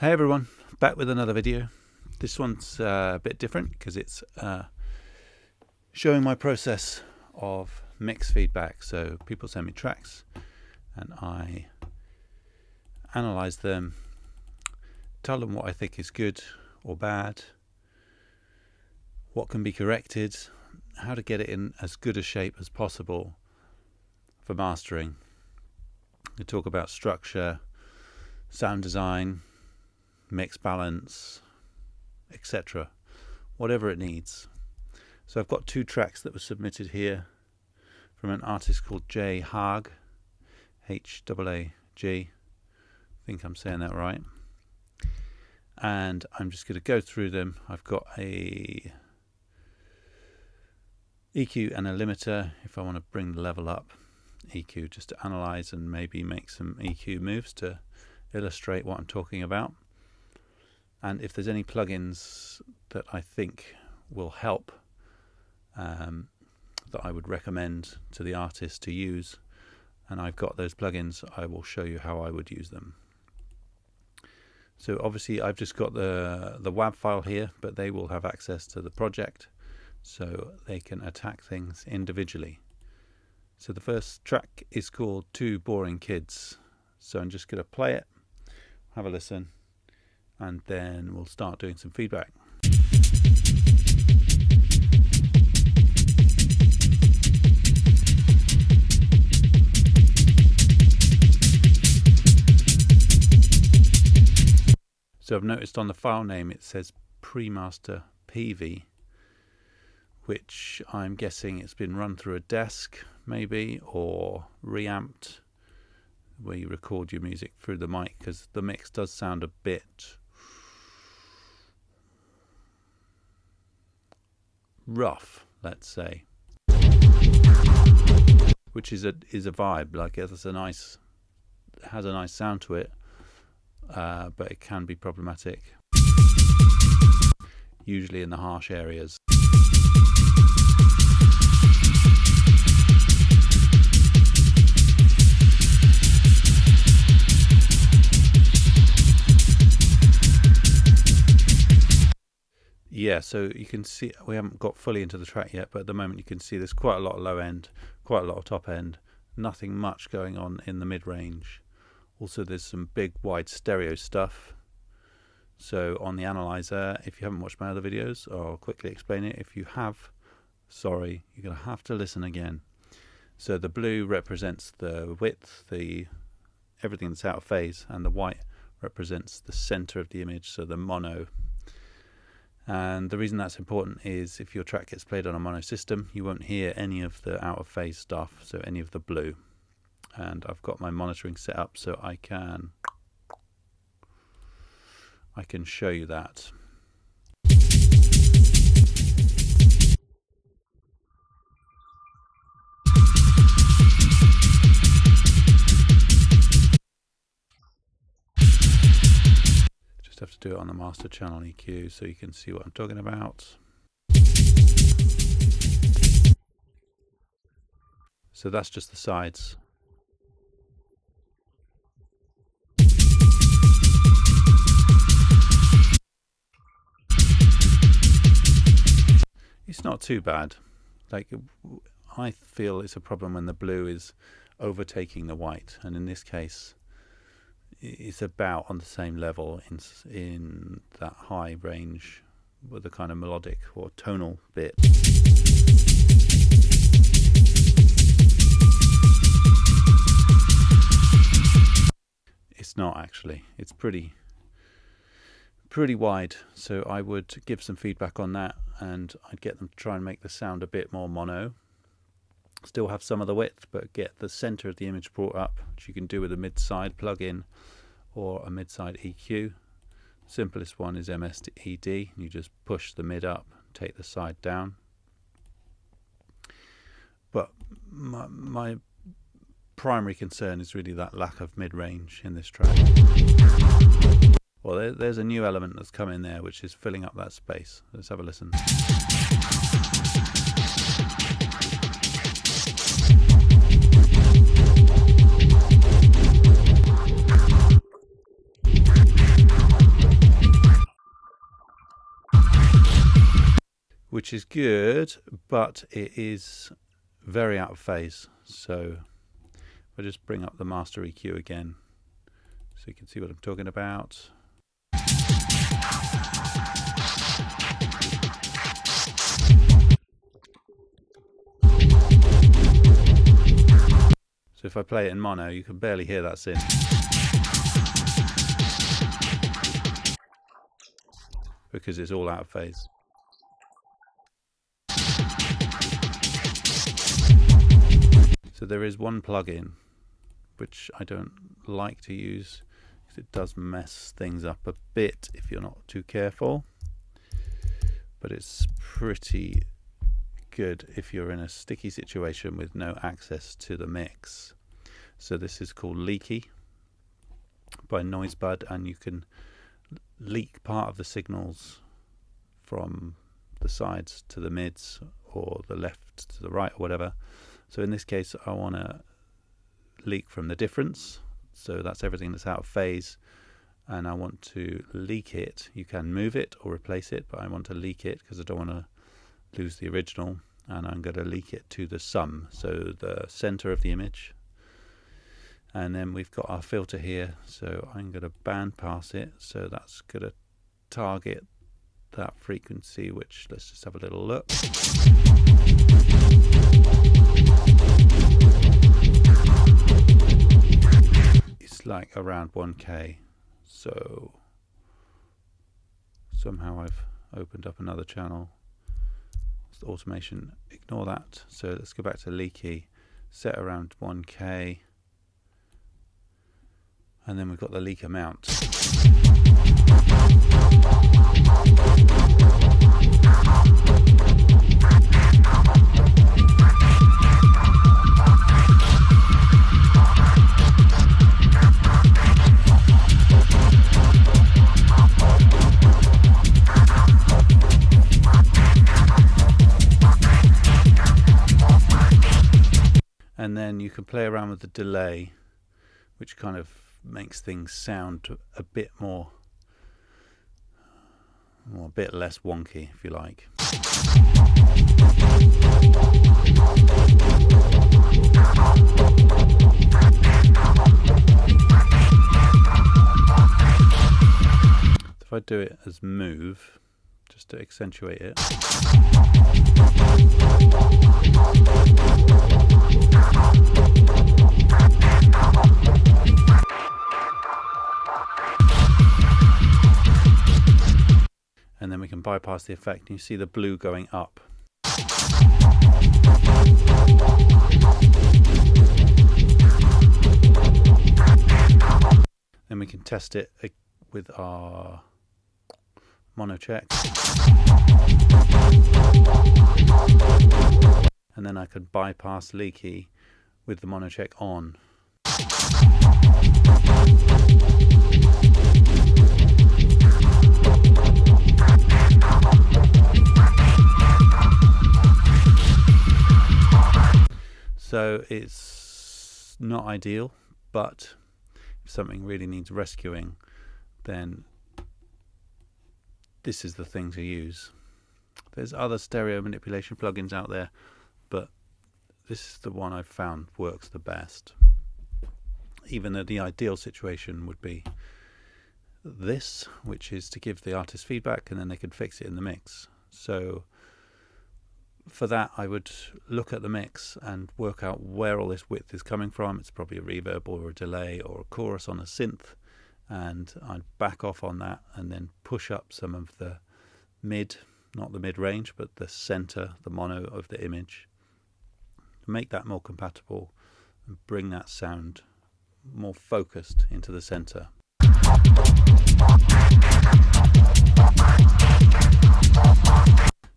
Hey everyone, back with another video. This one's a bit different because it's showing my process of mix feedback. So people send me tracks and I analyze them, tell them what I think is good or bad, what can be corrected, how to get it in as good a shape as possible for mastering. I talk about structure, sound design, mix balance, etc., whatever it needs. So I've got two tracks that were submitted here from an artist called Haag, H-A-A-G. I think I'm saying that right. And I'm just going to go through them. I've got a EQ and a limiter if I want to bring the level up. EQ just to analyze and maybe make some EQ moves to illustrate what I'm talking about. And if there's any plugins that I think will help, that I would recommend to the artist to use, and I've got those plugins, I will show you how I would use them. So obviously I've just got the WAV file here, but they will have access to the project, so they can attack things individually. So the first track is called Two Boring Kids. So I'm just going to play it, have a listen, and then we'll start doing some feedback. So I've noticed on the file name it says Premaster PV, which I'm guessing it's been run through a desk maybe, or reamped, where you record your music through the mic, because the mix does sound a bit rough, let's say, which is a vibe. Like it has a nice sound to it, but it can be problematic, usually in the harsh areas. Yeah, so you can see we haven't got fully into the track yet, but at the moment you can see there's quite a lot of low end, quite a lot of top end, nothing much going on in the mid-range. Also there's some big wide stereo stuff. So on the analyzer, if you haven't watched my other videos, I'll quickly explain it. If you have, sorry, you're going to have to listen again. So the blue represents the width, everything that's out of phase, and the white represents the center of the image, so the mono. And the reason that's important is if your track gets played on a mono system, you won't hear any of the out of phase stuff, so any of the blue. And I've got my monitoring set up so I can show you that. Just have to do it on the master channel EQ so you can see what I'm talking about. So that's just the sides. It's not too bad. Like, I feel it's a problem when the blue is overtaking the white, and in this case it's about on the same level in that high range with the kind of melodic or tonal bit. It's not actually. It's pretty wide, so I would give some feedback on that, and I'd get them to try and make the sound a bit more mono. Still have some of the width, but get the center of the image brought up, which you can do with a mid-side plug-in or a mid-side EQ. Simplest one is MSED. You just push the mid up, take the side down. But my primary concern is really that lack of mid-range in this track. Well, there's a new element that's come in there, which is filling up that space. Let's have a listen. which is good, but it is very out of phase. So I'll just bring up the master EQ again so you can see what I'm talking about. So if I play it in mono, you can barely hear that synth, because it's all out of phase. So there is one plugin which I don't like to use because it does mess things up a bit if you're not too careful, but it's pretty good if you're in a sticky situation with no access to the mix. So this is called Leaky by Noisebud, and you can leak part of the signals from the sides to the mids or the left to the right or whatever. So in this case I want to leak from the difference, so that's everything that's out of phase, and I want to leak it. You can move it or replace it, but I want to leak it because I don't want to lose the original, and I'm going to leak it to the sum, so the center of the image. And then we've got our filter here, so I'm going to band pass it, so that's going to target that frequency, which, let's just have a little look. It's like around 1K. So somehow I've opened up another channel. It's the automation, ignore that. So let's go back to Leaky, set around 1K, and then we've got the leak amount. And then you can play around with the delay, which kind of makes things sound a bit more, a bit less wonky, if you like. If I do it as move, just to accentuate it. And then we can bypass the effect, and you see the blue going up. Then we can test it with our mono check. And then I could bypass Leaky with the mono check on. So it's not ideal, but if something really needs rescuing, then this is the thing to use. There's other stereo manipulation plugins out there, but this is the one I've found works the best. Even though the ideal situation would be this, which is to give the artist feedback and then they could fix it in the mix. So for that, I would look at the mix and work out where all this width is coming from. It's probably a reverb or a delay or a chorus on a synth, and I'd back off on that and then push up some of the mid, not the mid range, but the center, the mono of the image, make that more compatible and bring that sound more focused into the center.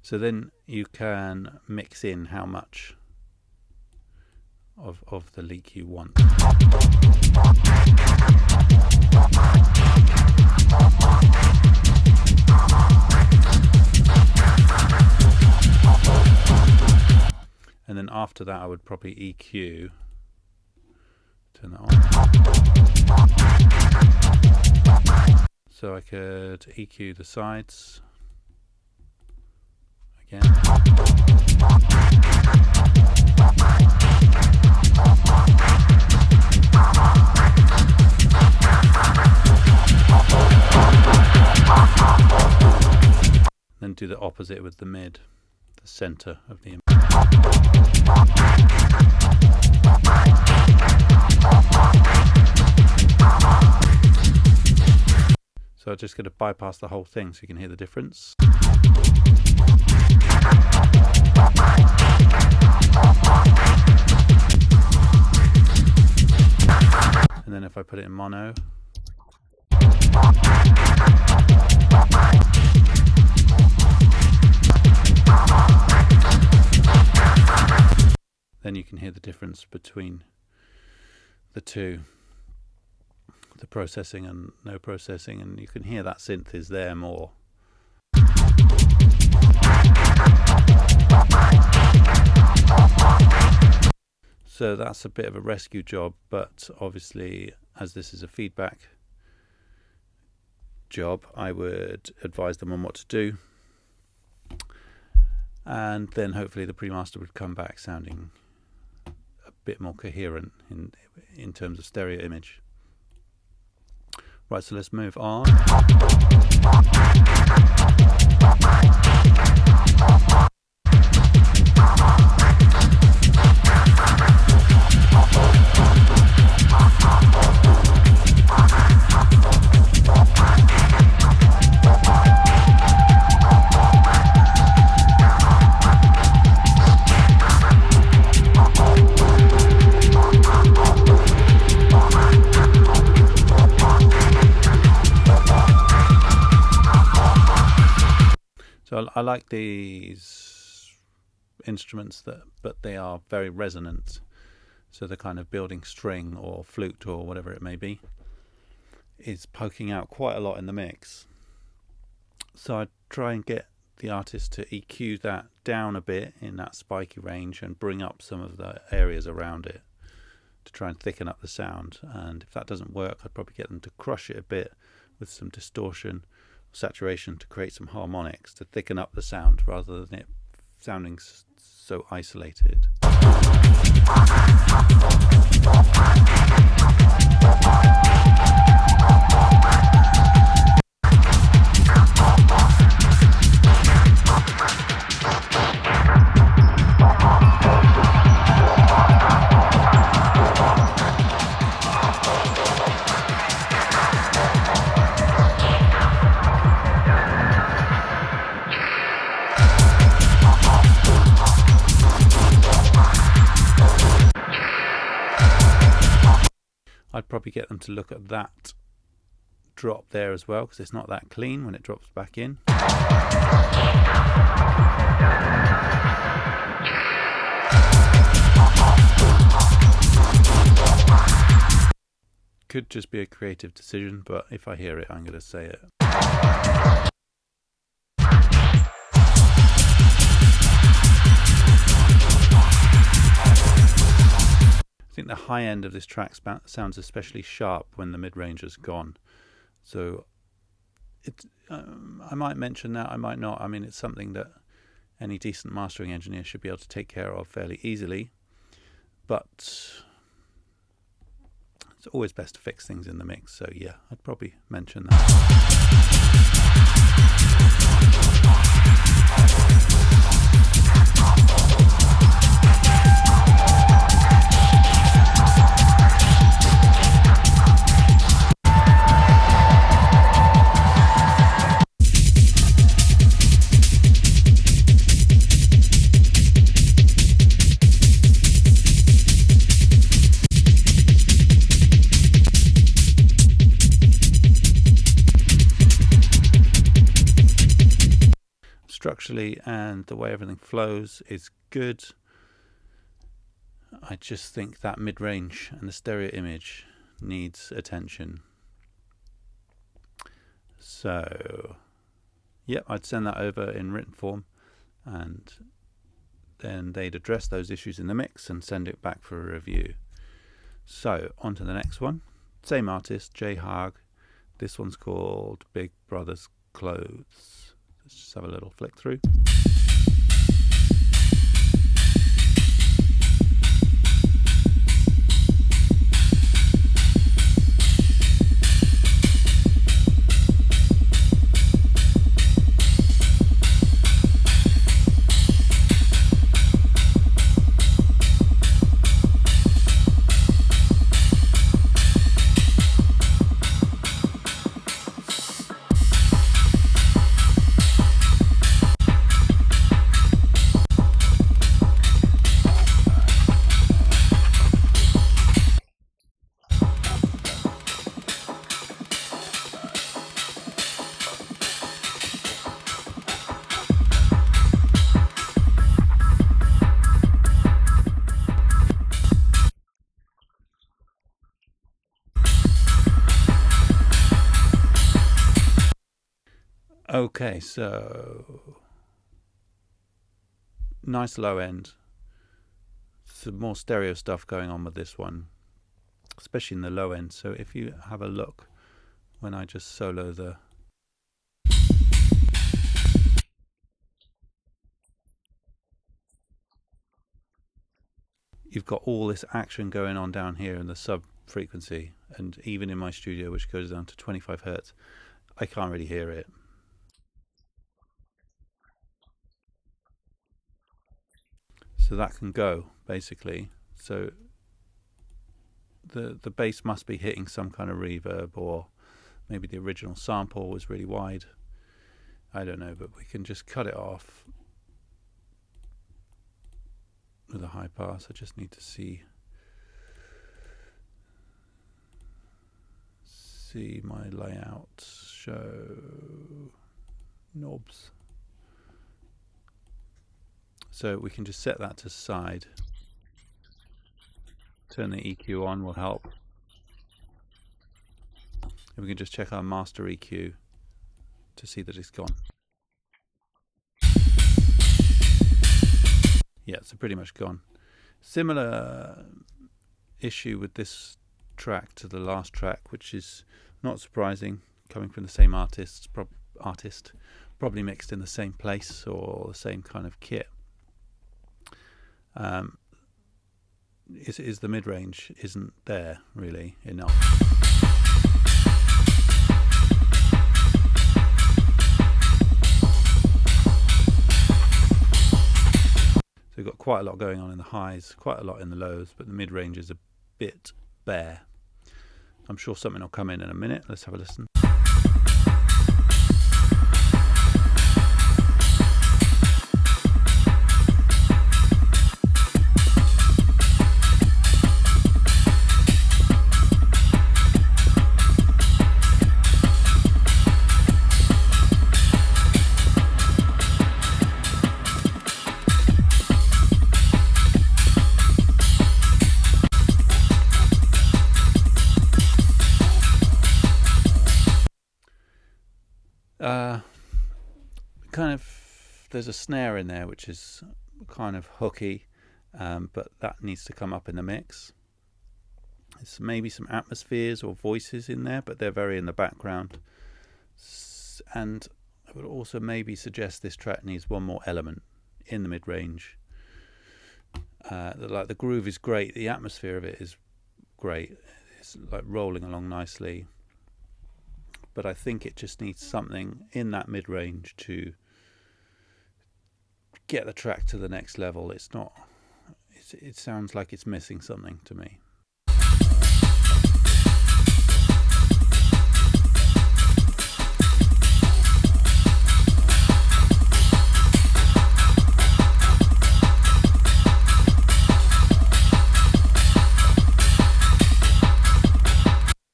So then you can mix in how much of the leak you want. And then after that I would probably EQ, turn that on. So I could EQ the sides again. Then do the opposite with the mid, the center of the image. So I'm just going to bypass the whole thing so you can hear the difference. And then if I put it in mono, then you can hear the difference between the two, the processing and no processing, and you can hear that synth is there more. So that's a bit of a rescue job, but obviously as this is a feedback job, I would advise them on what to do, and then hopefully the pre-master would come back sounding a bit more coherent in terms of stereo image. Right, so let's move on. So I like these instruments, but they are very resonant. So the kind of building string or flute or whatever it may be is poking out quite a lot in the mix. So I try and get the artist to EQ that down a bit in that spiky range and bring up some of the areas around it to try and thicken up the sound. And if that doesn't work, I'd probably get them to crush it a bit with some distortion, saturation to create some harmonics to thicken up the sound rather than it sounding so isolated. I'd probably get them to look at that drop there as well, because it's not that clean when it drops back in. Could just be a creative decision, but if I hear it, I'm going to say it. I think the high end of this track sounds especially sharp when the mid-range is gone. So I might mention that, I might not. I mean, it's something that any decent mastering engineer should be able to take care of fairly easily. But it's always best to fix things in the mix. So yeah, I'd probably mention that. Structurally and the way everything flows is good. I just think that mid-range and the stereo image needs attention. So yep, I'd send that over in written form, and then they'd address those issues in the mix and send it back for a review. So on to the next one. Same artist, J Haag. This one's called Big Brother's Clothes. Let's just have a little flick through. Okay, so nice low end. Some more stereo stuff going on with this one, especially in the low end. So if you have a look when I just solo you've got all this action going on down here in the sub frequency, and even in my studio, which goes down to 25 hertz, I can't really hear it. So that can go basically. So the bass must be hitting some kind of reverb, or maybe the original sample was really wide. I don't know, but we can just cut it off with a high pass. I just need to see my layout, show knobs. So we can just set that to side. Turn the EQ on will help. And we can just check our master EQ to see that it's gone. Yeah, it's pretty much gone. Similar issue with this track to the last track, which is not surprising, coming from the same artist, probably mixed in the same place or the same kind of kit. Is the mid-range isn't there really enough. So we've got quite a lot going on in the highs, quite a lot in the lows, but the mid-range is a bit bare. I'm sure something will come in a minute. Let's have a listen. Kind of, there's a snare in there which is kind of hooky, but that needs to come up in the mix. There's maybe some atmospheres or voices in there, but they're very in the background. And I would also maybe suggest this track needs one more element in the mid-range. Like the groove is great, the atmosphere of it is great, it's like rolling along nicely, but I think it just needs something in that mid-range to get the track to the next level. It sounds like it's missing something to me.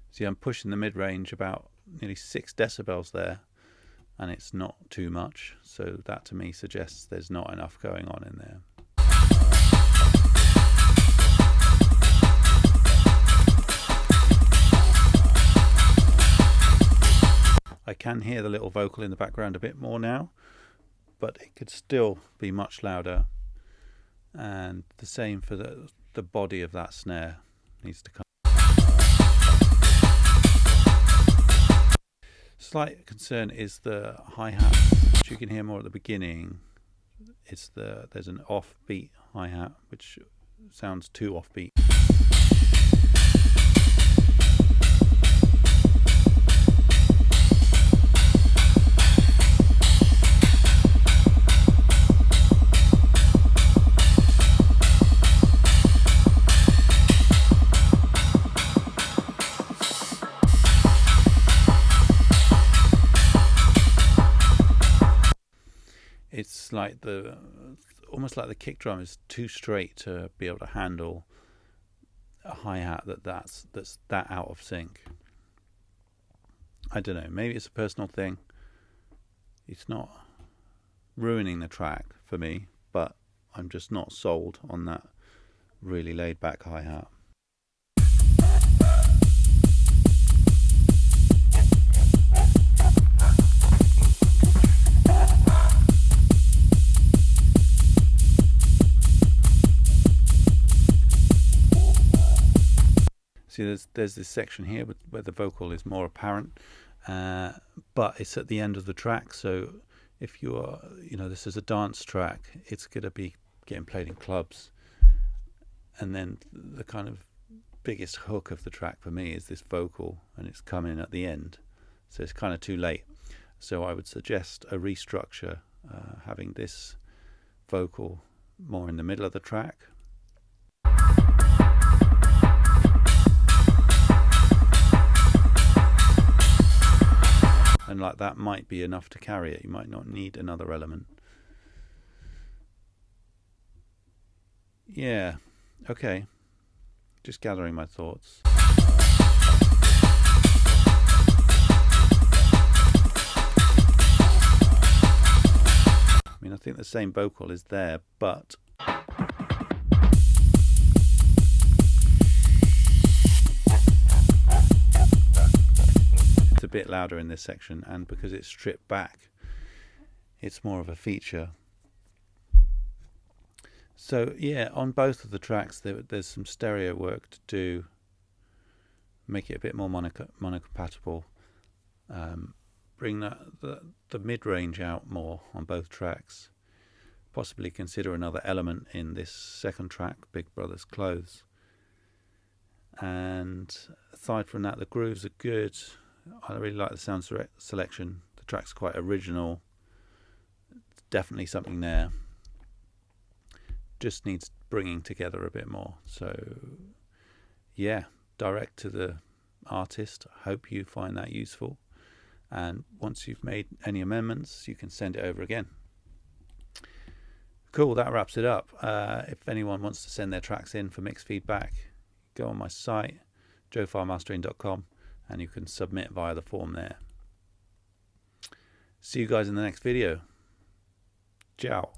See, I'm pushing the mid-range about nearly 6 decibels there, and it's not too much, so that to me suggests there's not enough going on in there. I can hear the little vocal in the background a bit more now, but it could still be much louder, and the same for the body of that snare needs to come. Slight concern is the hi-hat, which you can hear more at the beginning. There's an offbeat hi-hat which sounds too offbeat. It's like almost like the kick drum is too straight to be able to handle a hi-hat that's that out of sync. I don't know, maybe it's a personal thing. It's not ruining the track for me, but I'm just not sold on that really laid back hi-hat. there's this section here where the vocal is more apparent, but it's at the end of the track. So if you are, this is a dance track, it's going to be getting played in clubs. And then the kind of biggest hook of the track for me is this vocal, and it's coming at the end. So it's kind of too late. So I would suggest a restructure, having this vocal more in the middle of the track. And like that might be enough to carry it. You might not need another element. Yeah, okay. Just gathering my thoughts. I mean, I think the same vocal is there, but it's a bit louder in this section, and because it's stripped back, it's more of a feature. So yeah, on both of the tracks there's some stereo work to do, make it a bit more mono-compatible, bring the mid-range out more on both tracks, possibly consider another element in this second track, Big Brother's Clothes. And aside from that, the grooves are good. I really like the sound selection. The track's quite original. It's definitely something there. Just needs bringing together a bit more. So yeah, direct to the artist. I hope you find that useful, and once you've made any amendments, you can send it over again. Cool, that wraps it up. If anyone wants to send their tracks in for mix feedback, go on my site, joefarmastering.com, and you can submit via the form there. See you guys in the next video. Ciao.